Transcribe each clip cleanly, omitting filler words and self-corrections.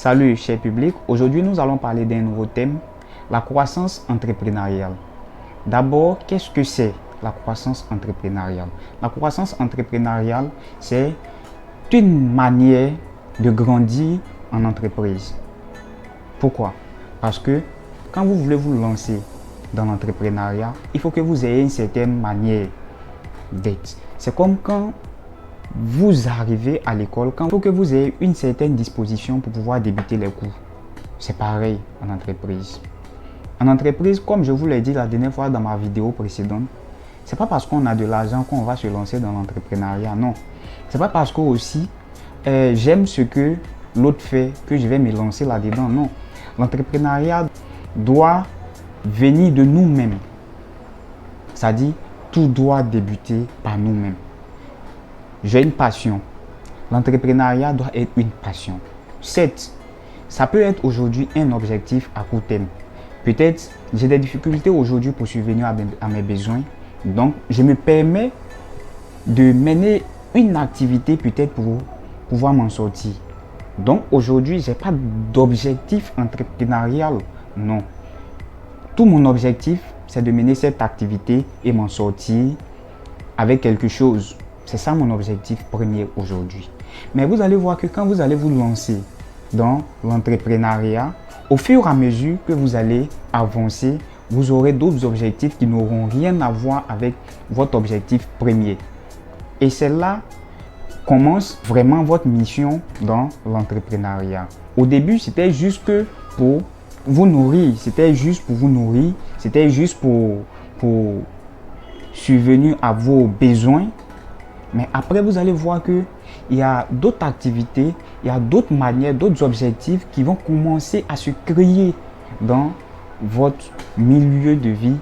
Salut cher public, aujourd'hui nous allons parler d'un nouveau thème, la croissance entrepreneuriale. D'abord, qu'est-ce que c'est la croissance entrepreneuriale? La croissance entrepreneuriale, c'est une manière de grandir en entreprise. Pourquoi? Parce que quand vous voulez vous lancer dans l'entrepreneuriat, il faut que vous ayez une certaine manière d'être. C'est comme quand vous arrivez à l'école, quand il faut que vous ayez une certaine disposition pour pouvoir débuter les cours. C'est pareil en entreprise. En entreprise, comme je vous l'ai dit la dernière fois dans ma vidéo précédente, c'est pas parce qu'on a de l'argent qu'on va se lancer dans l'entrepreneuriat, non. C'est pas parce que aussi j'aime ce que l'autre fait que je vais me lancer là-dedans, non. L'entrepreneuriat doit venir de nous-mêmes. C'est-à-dire, tout doit débuter par nous-mêmes. J'ai une passion. L'entrepreneuriat doit être une passion. Certes, ça peut être aujourd'hui un objectif à court terme. Peut-être j'ai des difficultés aujourd'hui pour subvenir à mes besoins. Donc, je me permets de mener une activité peut-être pour pouvoir m'en sortir. Donc, aujourd'hui, je n'ai pas d'objectif entrepreneurial. Non. Tout mon objectif, c'est de mener cette activité et m'en sortir avec quelque chose. C'est ça mon objectif premier aujourd'hui. Mais vous allez voir que quand vous allez vous lancer dans l'entrepreneuriat, au fur et à mesure que vous allez avancer, vous aurez d'autres objectifs qui n'auront rien à voir avec votre objectif premier. Et c'est là commence vraiment votre mission dans l'entrepreneuriat. Au début, c'était juste que pour vous nourrir. C'était juste pour vous nourrir. C'était juste pour subvenir à vos besoins. Mais après, vous allez voir qu'il y a d'autres activités, il y a d'autres manières, d'autres objectifs qui vont commencer à se créer dans votre milieu de vie.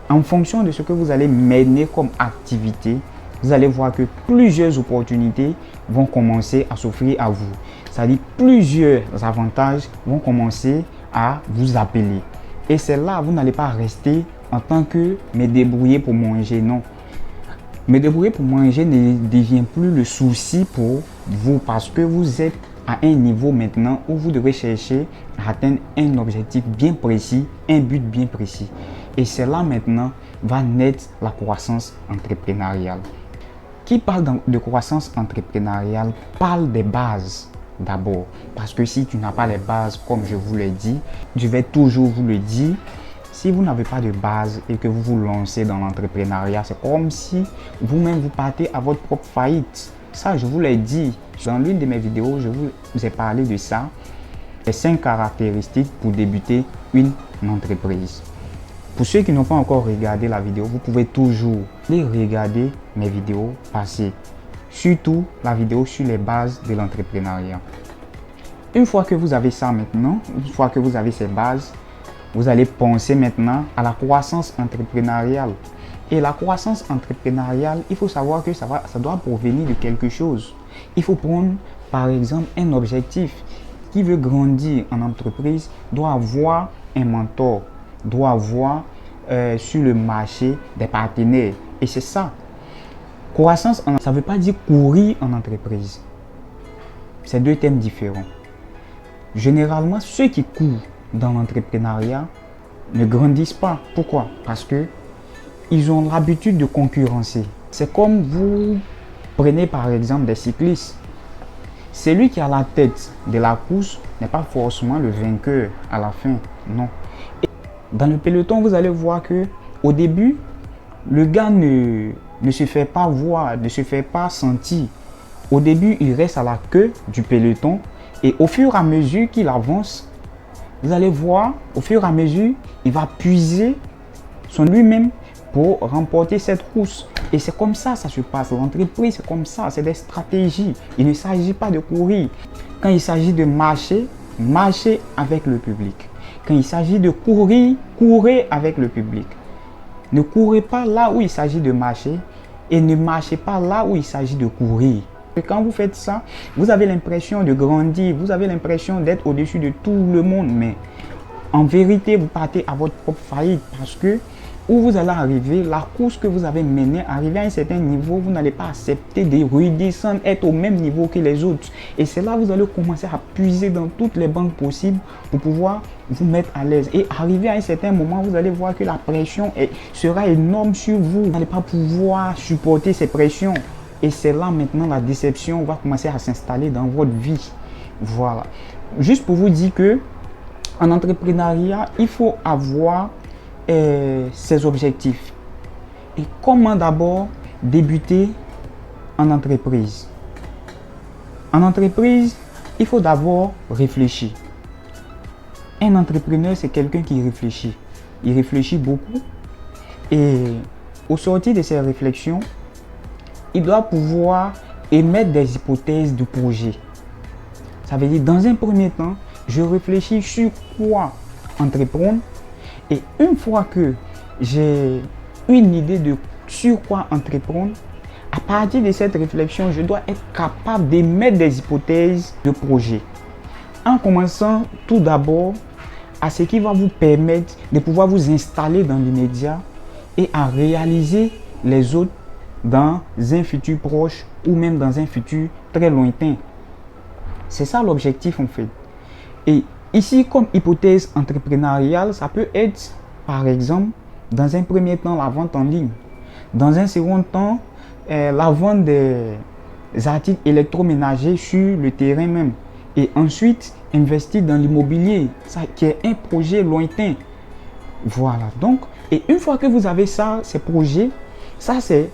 En fonction de ce que vous allez mener comme activité, vous allez voir que plusieurs opportunités vont commencer à s'offrir à vous. C'est-à-dire plusieurs avantages vont commencer à vous appeler. Et c'est là, vous n'allez pas rester en tant que me débrouiller pour manger, non. Me débrouiller pour manger ne devient plus le souci pour vous parce que vous êtes à un niveau maintenant où vous devez chercher à atteindre un objectif bien précis, un but bien précis. Et c'est là maintenant va naître la croissance entrepreneuriale. Qui parle de croissance entrepreneuriale parle des bases d'abord. Parce que si tu n'as pas les bases, comme je vous l'ai dit, je vais toujours vous le dire, si vous n'avez pas de base et que vous vous lancez dans l'entrepreneuriat, c'est comme si vous-même vous partez à votre propre faillite. Ça, je vous l'ai dit. Dans l'une de mes vidéos, je vous ai parlé de ça. Les 5 caractéristiques pour débuter une entreprise. Pour ceux qui n'ont pas encore regardé la vidéo, vous pouvez toujours les regarder mes vidéos passées. Surtout la vidéo sur les bases de l'entrepreneuriat. Une fois que vous avez ça maintenant, une fois que vous avez ces bases, vous allez penser maintenant à la croissance entrepreneuriale. Et la croissance entrepreneuriale, il faut savoir que ça doit provenir de quelque chose. Il faut prendre par exemple un objectif. Qui veut grandir en entreprise doit avoir un mentor, doit avoir sur le marché des partenaires. Et c'est ça. Croissance, ça ne veut pas dire courir en entreprise. C'est deux thèmes différents. Généralement, ceux qui courent dans l'entrepreneuriat ne grandissent pas. Pourquoi? Parce que ils ont l'habitude de concurrencer. C'est comme vous prenez par exemple des cyclistes. Celui qui a la tête de la course n'est pas forcément le vainqueur à la fin. Non. Et dans le peloton, vous allez voir que au début, le gars ne se fait pas voir, ne se fait pas sentir. Au début, il reste à la queue du peloton et au fur et à mesure qu'il avance, vous allez voir, au fur et à mesure, il va puiser son lui-même pour remporter cette course. Et c'est comme ça se passe. L'entreprise, c'est comme ça, c'est des stratégies. Il ne s'agit pas de courir. Quand il s'agit de marcher, marchez avec le public. Quand il s'agit de courir, courez avec le public. Ne courez pas là où il s'agit de marcher et ne marchez pas là où il s'agit de courir. Et quand vous faites ça, vous avez l'impression de grandir, vous avez l'impression d'être au-dessus de tout le monde. Mais en vérité, vous partez à votre propre faillite parce que où vous allez arriver, la course que vous avez menée, arriver à un certain niveau, vous n'allez pas accepter de redescendre, être au même niveau que les autres. Et c'est là que vous allez commencer à puiser dans toutes les banques possibles pour pouvoir vous mettre à l'aise. Et arriver à un certain moment, vous allez voir que la pression sera énorme sur vous. Vous n'allez pas pouvoir supporter ces pressions. Et c'est là maintenant la déception va commencer à s'installer dans votre vie. Voilà. Juste pour vous dire que en entrepreneuriat, il faut avoir ses objectifs. Et comment d'abord débuter en entreprise? En entreprise, il faut d'abord réfléchir. Un entrepreneur, c'est quelqu'un qui réfléchit. Il réfléchit beaucoup. Et au sortir de ses réflexions, il doit pouvoir émettre des hypothèses de projet. Ça veut dire, dans un premier temps, je réfléchis sur quoi entreprendre. Et une fois que j'ai une idée de sur quoi entreprendre, à partir de cette réflexion, je dois être capable d'émettre des hypothèses de projet. En commençant tout d'abord à ce qui va vous permettre de pouvoir vous installer dans l'immédiat et à réaliser les autres dans un futur proche ou même dans un futur très lointain. C'est ça l'objectif en fait. Et ici, comme hypothèse entrepreneuriale, ça peut être, par exemple, dans un premier temps, la vente en ligne. Dans un second temps, la vente des articles électroménagers sur le terrain même. Et ensuite, investir dans l'immobilier, ça qui est un projet lointain. Voilà. Donc, et une fois que vous avez ça, ces projets, ça c'est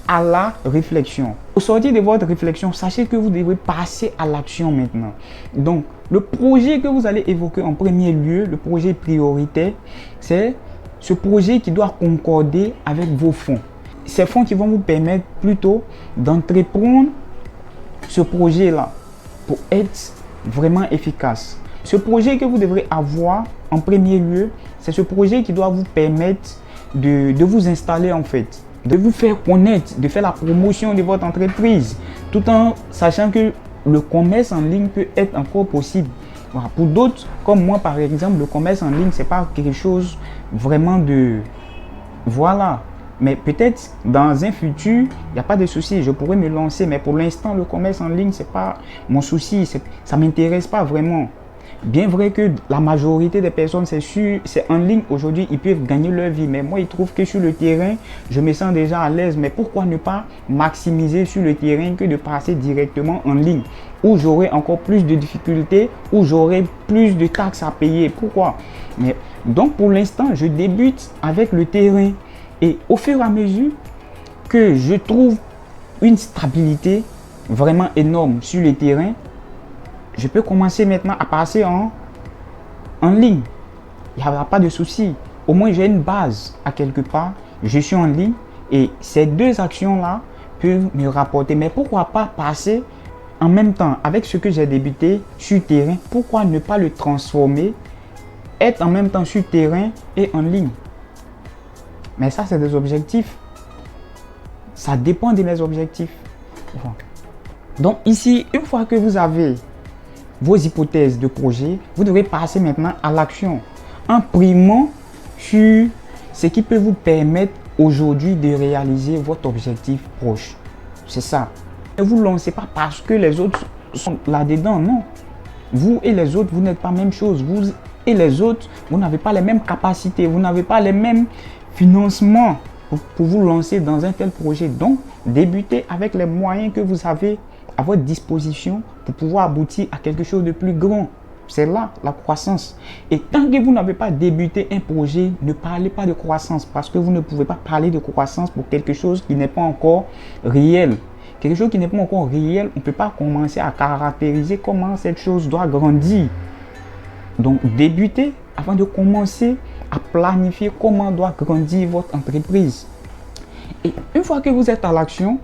à la réflexion. Au sortir de votre réflexion, sachez que vous devrez passer à l'action maintenant. Donc, le projet que vous allez évoquer en premier lieu, le projet prioritaire, c'est ce projet qui doit concorder avec vos fonds. Ces fonds qui vont vous permettre plutôt d'entreprendre ce projet-là pour être vraiment efficace. Ce projet que vous devrez avoir en premier lieu, c'est ce projet qui doit vous permettre de vous installer en fait, de vous faire connaître, de faire la promotion de votre entreprise, tout en sachant que le commerce en ligne peut être encore possible. Voilà. Pour d'autres, comme moi par exemple, le commerce en ligne, c'est pas quelque chose vraiment de... Voilà. Mais peut-être dans un futur, il n'y a pas de souci, je pourrais me lancer. Mais pour l'instant, le commerce en ligne, c'est pas mon souci, ça ne m'intéresse pas vraiment. Bien vrai que la majorité des personnes, c'est en ligne aujourd'hui, ils peuvent gagner leur vie. Mais moi, ils trouvent que sur le terrain, je me sens déjà à l'aise. Mais pourquoi ne pas maximiser sur le terrain que de passer directement en ligne, où j'aurai encore plus de difficultés, où j'aurai plus de taxes à payer? Pourquoi? Mais donc, pour l'instant, je débute avec le terrain. Et au fur et à mesure que je trouve une stabilité vraiment énorme sur le terrain, je peux commencer maintenant à passer en ligne. Il n'y aura pas de souci. Au moins, j'ai une base à quelque part. Je suis en ligne et ces deux actions-là peuvent me rapporter. Mais pourquoi pas passer en même temps avec ce que j'ai débuté sur le terrain? Pourquoi ne pas le transformer, être en même temps sur le terrain et en ligne? Mais ça, c'est des objectifs. Ça dépend de mes objectifs. Donc ici, une fois que vous avez vos hypothèses de projet, vous devrez passer maintenant à l'action en primant sur ce qui peut vous permettre aujourd'hui de réaliser votre objectif proche. C'est ça. Ne vous lancez pas parce que les autres sont là-dedans, non. Vous et les autres, vous n'êtes pas la même chose. Vous et les autres, vous n'avez pas les mêmes capacités, vous n'avez pas les mêmes financements pour vous lancer dans un tel projet. Donc, débutez avec les moyens que vous avez à votre disposition pour pouvoir aboutir à quelque chose de plus grand. C'est là la croissance. Et tant que vous n'avez pas débuté un projet, ne parlez pas de croissance parce que vous ne pouvez pas parler de croissance pour quelque chose qui n'est pas encore réel. Quelque chose qui n'est pas encore réel, on ne peut pas commencer à caractériser comment cette chose doit grandir. Donc, débutez avant de commencer à planifier comment doit grandir votre entreprise. Et une fois que vous êtes à l'action,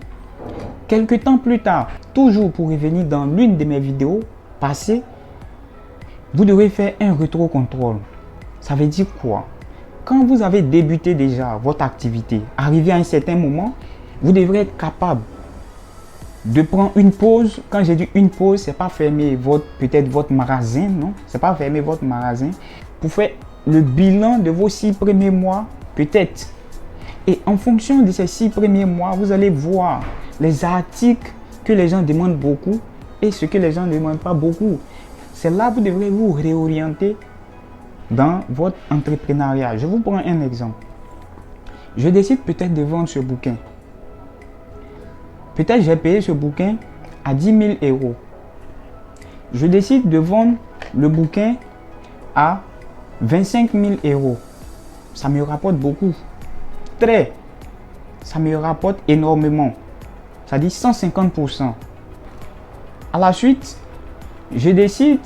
quelques temps plus tard, toujours pour revenir dans l'une de mes vidéos passées, vous devez faire un rétro-contrôle. Ça veut dire quoi? Quand vous avez débuté déjà votre activité, arrivé à un certain moment, vous devrez être capable de prendre une pause. Quand j'ai dit une pause, c'est pas fermer peut-être votre magasin, non? C'est pas fermer votre magasin pour faire le bilan de vos 6 premiers mois, peut-être Et en fonction de ces 6 premiers mois, vous allez voir les articles que les gens demandent beaucoup et ce que les gens ne demandent pas beaucoup. C'est là que vous devrez vous réorienter dans votre entrepreneuriat. Je vous prends un exemple. Je décide peut-être de vendre ce bouquin. Peut-être j'ai payé ce bouquin à 10 000 euros. Je décide de vendre le bouquin à 25 000 euros. Ça me rapporte beaucoup. Ça me rapporte énormément. Ça dit 150%. À la suite, je décide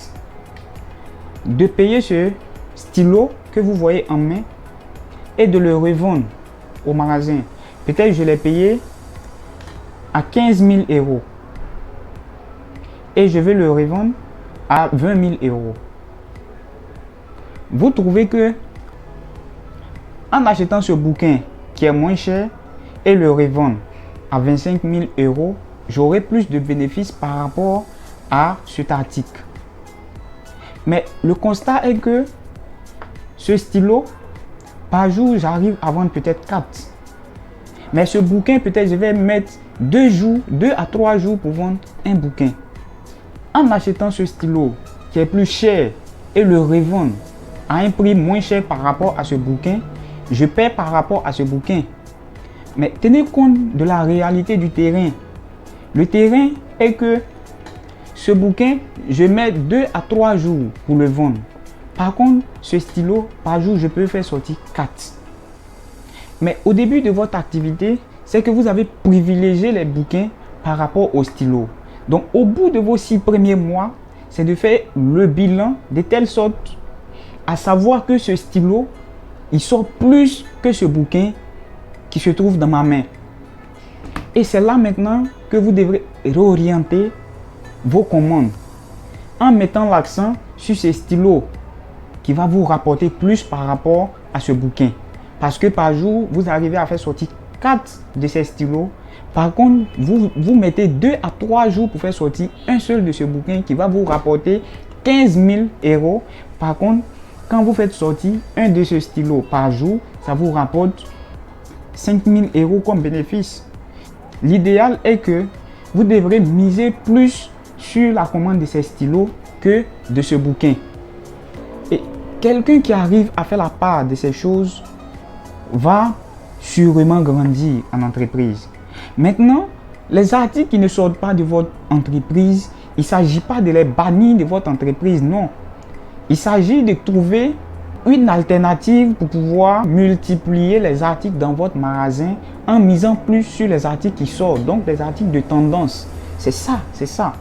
de payer ce stylo que vous voyez en main et de le revendre au magasin. Peut-être je l'ai payé à 15 000 euros et je vais le revendre à 20 000 euros. Vous trouvez que en achetant ce bouquin qui est moins cher et le revendre à 25 000 euros, j'aurai plus de bénéfices par rapport à cet article. Mais le constat est que ce stylo, par jour, j'arrive à vendre peut-être 4. Mais ce bouquin, peut-être je vais mettre 2 à 3 jours pour vendre un bouquin. En achetant ce stylo qui est plus cher et le revendre à un prix moins cher par rapport à ce bouquin, je perds par rapport à ce bouquin. Mais tenez compte de la réalité du terrain. Le terrain est que ce bouquin, je mets 2 à 3 jours pour le vendre. Par contre, ce stylo, par jour, je peux faire sortir 4. Mais au début de votre activité, c'est que vous avez privilégié les bouquins par rapport au stylo. Donc, au bout de vos 6 premiers mois, c'est de faire le bilan de telle sorte à savoir que ce stylo, il sort plus que ce bouquin qui se trouve dans ma main. Et c'est là maintenant que vous devrez réorienter vos commandes en mettant l'accent sur ces stylos qui va vous rapporter plus par rapport à ce bouquin. Parce que par jour, vous arrivez à faire sortir 4 de ces stylos. Par contre, vous mettez 2 à 3 jours pour faire sortir un seul de ce bouquin qui va vous rapporter 15 000 euros. Par contre, quand vous faites sortir un de ce stylos par jour, ça vous rapporte 5 000 euros comme bénéfice. L'idéal est que vous devrez miser plus sur la commande de ces stylos que de ce bouquin. Et quelqu'un qui arrive à faire la part de ces choses va sûrement grandir en entreprise. Maintenant, les articles qui ne sortent pas de votre entreprise, il ne s'agit pas de les bannir de votre entreprise, non. Il s'agit de trouver une alternative pour pouvoir multiplier les articles dans votre magasin en misant plus sur les articles qui sortent, donc les articles de tendance. C'est ça.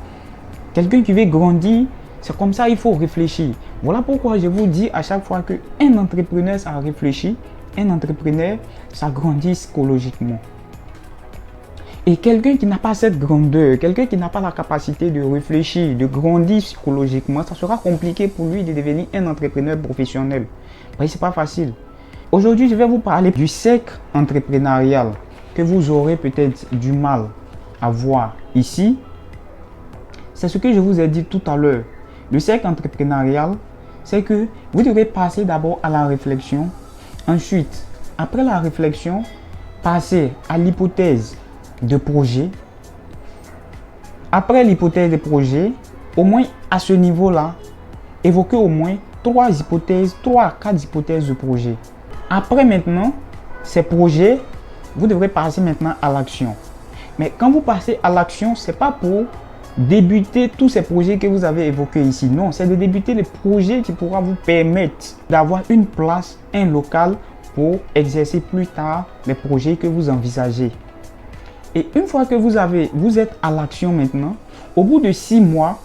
Quelqu'un qui veut grandir, c'est comme ça il faut réfléchir. Voilà pourquoi je vous dis à chaque fois qu'un entrepreneur, ça réfléchit, un entrepreneur, ça grandit psychologiquement. Et quelqu'un qui n'a pas cette grandeur, quelqu'un qui n'a pas la capacité de réfléchir, de grandir psychologiquement, ça sera compliqué pour lui de devenir un entrepreneur professionnel. Ce n'est pas facile. Aujourd'hui, je vais vous parler du cercle entrepreneurial que vous aurez peut-être du mal à voir ici. C'est ce que je vous ai dit tout à l'heure. Le cercle entrepreneurial, c'est que vous devez passer d'abord à la réflexion. Ensuite, après la réflexion, passer à l'hypothèse de projet. Après l'hypothèse de projet, au moins à ce niveau-là, évoquez au moins 3 à 4 hypothèses de projet. Après maintenant, ces projets, vous devrez passer maintenant à l'action. Mais quand vous passez à l'action, ce n'est pas pour débuter tous ces projets que vous avez évoqués ici. Non, c'est de débuter les projets qui pourra vous permettre d'avoir une place, un local pour exercer plus tard les projets que vous envisagez. Et une fois que vous êtes à l'action maintenant, au bout de 6 mois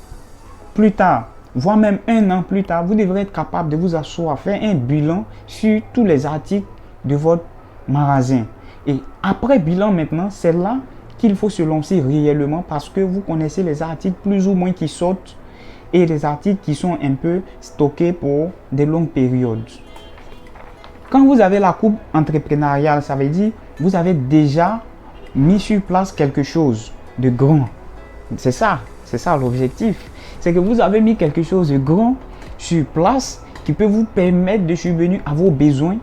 plus tard, voire même 1 an plus tard, vous devrez être capable de vous asseoir, faire un bilan sur tous les articles de votre magasin. Et après bilan maintenant, c'est là qu'il faut se lancer réellement parce que vous connaissez les articles plus ou moins qui sortent et les articles qui sont un peu stockés pour des longues périodes. Quand vous avez la coupe entrepreneuriale, ça veut dire que vous avez déjà mis sur place quelque chose de grand. C'est ça l'objectif. C'est que vous avez mis quelque chose de grand sur place qui peut vous permettre de subvenir à vos besoins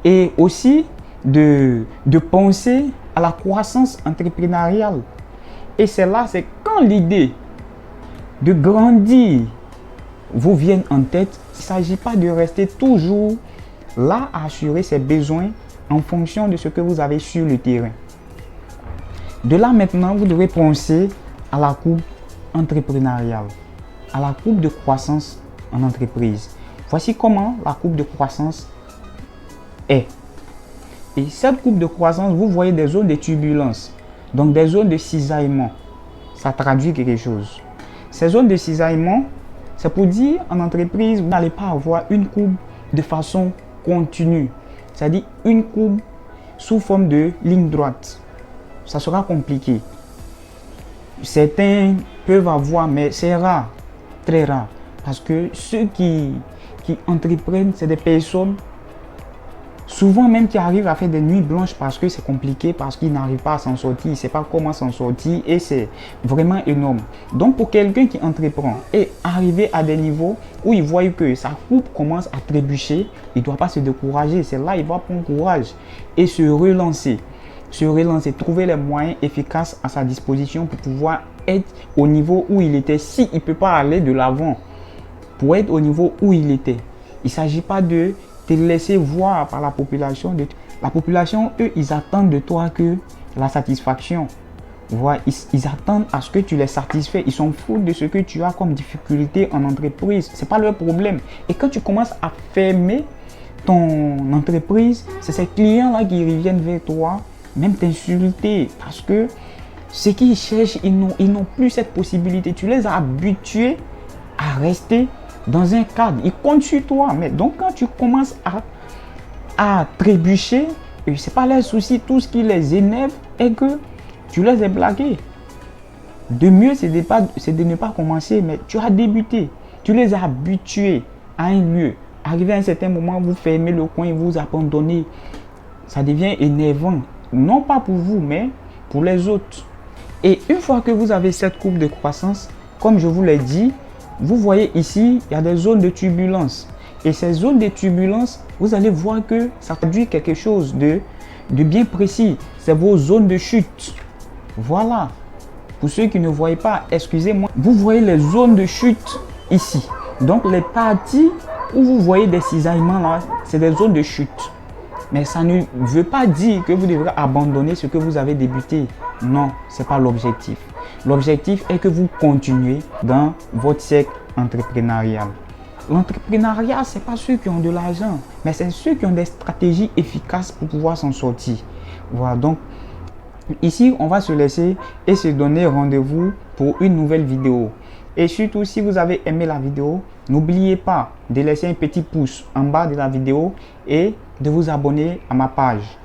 et aussi de penser à la croissance entrepreneuriale. Et c'est quand l'idée de grandir vous vient en tête. Il ne s'agit pas de rester toujours là à assurer ses besoins en fonction de ce que vous avez sur le terrain. De là maintenant, vous devez penser à la courbe entrepreneuriale, à la courbe de croissance en entreprise. Voici comment la courbe de croissance est. Et cette courbe de croissance, vous voyez des zones de turbulence, donc des zones de cisaillement. Ça traduit quelque chose. Ces zones de cisaillement, c'est pour dire en entreprise, vous n'allez pas avoir une courbe de façon continue, c'est-à-dire une courbe sous forme de ligne droite. Ça sera compliqué. Certains peuvent avoir, mais c'est rare, très rare, parce que ceux qui entreprennent, c'est des personnes souvent même qui arrivent à faire des nuits blanches parce que c'est compliqué, parce qu'ils n'arrivent pas à s'en sortir, ils ne savent pas comment s'en sortir et c'est vraiment énorme. Donc pour quelqu'un qui entreprend et arriver à des niveaux où il voit que sa courbe commence à trébucher, il ne doit pas se décourager. C'est là qu'il va prendre courage et se relancer, trouver les moyens efficaces à sa disposition pour pouvoir être au niveau où il était. S'il ne peut pas aller de l'avant, pour être au niveau où il était, il ne s'agit pas de te laisser voir par la population. La population, eux, ils attendent de toi que la satisfaction. Voilà, ils attendent à ce que tu les satisfais. Ils s'en foutent de ce que tu as comme difficulté en entreprise. Ce n'est pas leur problème. Et quand tu commences à fermer ton entreprise, c'est ces clients-là qui reviennent vers toi, même t'insulter. Parce que ce qu'ils cherchent, ils n'ont plus cette possibilité. Tu les as habitués à rester dans un cadre, ils comptent sur toi. Mais donc quand tu commences à trébucher, ce n'est pas leur souci. Tout ce qui les énerve est que tu les as blagués. De mieux, c'est de ne pas commencer, mais tu as débuté. Tu les as habitués à un lieu. Arrivé à un certain moment, vous fermez le coin, vous abandonnez. Ça devient énervant. Non pas pour vous, mais pour les autres. Et une fois que vous avez cette courbe de croissance, comme je vous l'ai dit, vous voyez ici, il y a des zones de turbulence. Et ces zones de turbulence, vous allez voir que ça traduit quelque chose de bien précis. C'est vos zones de chute. Voilà. Pour ceux qui ne voient pas, excusez-moi, vous voyez les zones de chute ici. Donc les parties où vous voyez des cisaillements là, c'est des zones de chute. Mais ça ne veut pas dire que vous devrez abandonner ce que vous avez débuté. Non, ce n'est pas l'objectif. L'objectif est que vous continuez dans votre cercle entrepreneurial. L'entrepreneuriat, ce n'est pas ceux qui ont de l'argent, mais c'est ceux qui ont des stratégies efficaces pour pouvoir s'en sortir. Voilà, donc ici, on va se laisser et se donner rendez-vous pour une nouvelle vidéo. Et surtout, si vous avez aimé la vidéo, n'oubliez pas de laisser un petit pouce en bas de la vidéo et de vous abonner à ma page.